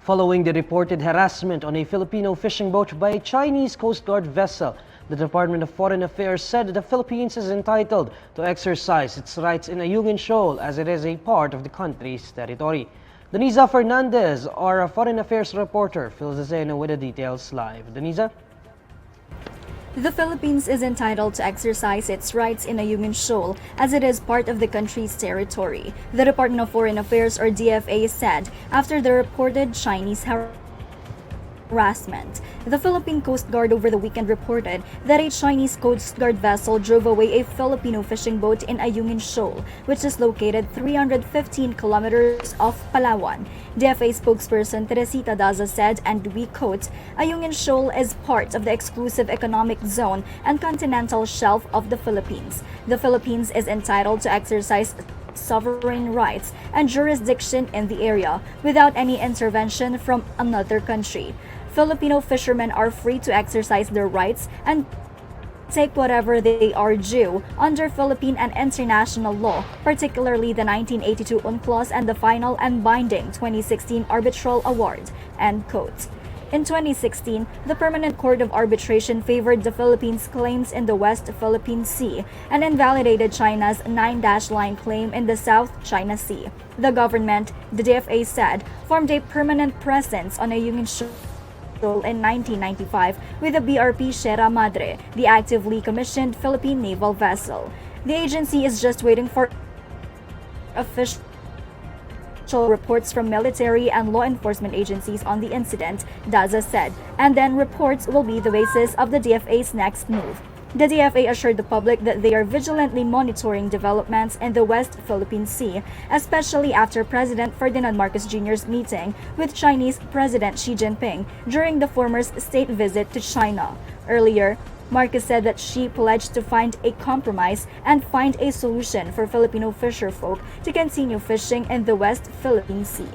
following the reported harassment on a Filipino fishing boat by a Chinese Coast Guard vessel. The Department of Foreign Affairs said the Philippines is entitled to exercise its rights in Ayungin Shoal as it is a part of the country's territory. Denisa Fernandez, our Foreign Affairs reporter, fills us in with the details live. Denisa? The Philippines is entitled to exercise its rights in Ayungin Shoal as it is part of the country's territory, the Department of Foreign Affairs or DFA said after the reported Chinese harassment. The Philippine Coast Guard over the weekend reported that a Chinese Coast Guard vessel drove away a Filipino fishing boat in Ayungin Shoal, which is located 315 kilometers off Palawan. DFA spokesperson Teresita Daza said, and we quote, "Ayungin Shoal is part of the exclusive economic zone and continental shelf of the Philippines. The Philippines is entitled to exercise sovereign rights and jurisdiction in the area without any intervention from another country. Filipino fishermen are free to exercise their rights and take whatever they are due under Philippine and international law, particularly the 1982 UNCLOS and the final and binding 2016 arbitral award." End quote. In 2016, the Permanent Court of Arbitration favored the Philippines' claims in the West Philippine Sea and invalidated China's 9-line claim in the South China Sea. The government, the DFA said, formed a permanent presence on Ayungin Shoal in 1995 with the BRP Sierra Madre, the actively commissioned Philippine naval vessel. The agency is just waiting for official reports from military and law enforcement agencies on the incident, Daza said, and then reports will be the basis of the DFA's next move. The DFA assured the public that they are vigilantly monitoring developments in the West Philippine Sea, especially after President Ferdinand Marcos Jr.'s meeting with Chinese President Xi Jinping during the former's state visit to China. Earlier, Marcos said that Xi pledged to find a compromise and find a solution for Filipino fisherfolk to continue fishing in the West Philippine Sea.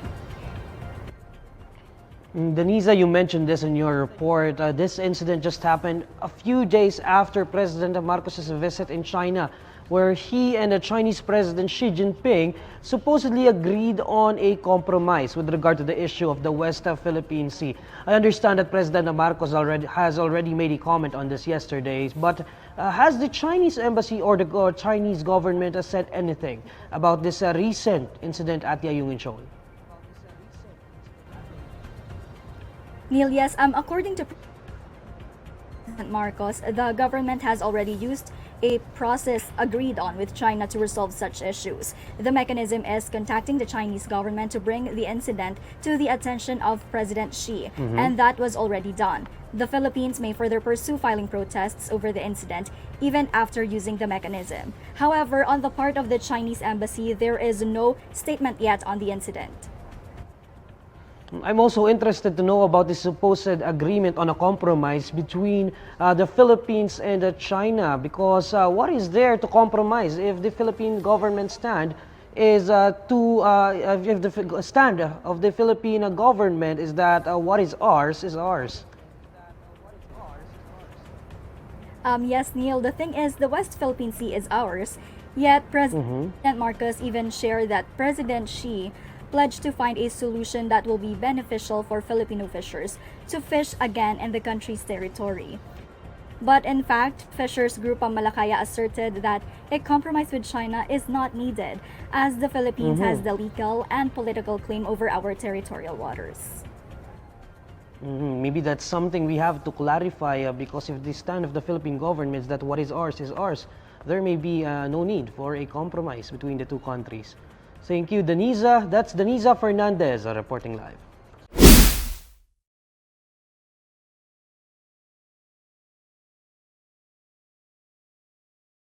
Denisa, you mentioned this in your report. This incident just happened a few days after President Marcos' visit in China, where he and the Chinese President Xi Jinping supposedly agreed on a compromise with regard to the issue of the West Philippine Sea. I understand that President Marcos has already made a comment on this yesterday, but has the Chinese embassy or the Chinese government said anything about this recent incident at the Ayungin Shoal? Neil, yes, according to President Marcos, the government has already used a process agreed on with China to resolve such issues. The mechanism is contacting the Chinese government to bring the incident to the attention of President Xi, and that was already done. The Philippines may further pursue filing protests over the incident even after using the mechanism. However, on the part of the Chinese embassy, there is no statement yet on the incident. I'm also interested to know about the supposed agreement on a compromise between the Philippines and China, because what is there to compromise if the Philippine government stand is if the stand of the Philippine government is that what is ours is ours? Yes, Neil, the thing is the West Philippine Sea is ours, yet President Marcos even shared that President Xi pledged to find a solution that will be beneficial for Filipino fishers to fish again in the country's territory. But in fact, fishers group Malakaya asserted that a compromise with China is not needed, as the Philippines has the legal and political claim over our territorial waters. Maybe that's something we have to clarify, because if the stand of the Philippine government is that what is ours, there may be no need for a compromise between the two countries. Thank you, Denisa. That's Denisa Fernandez reporting live.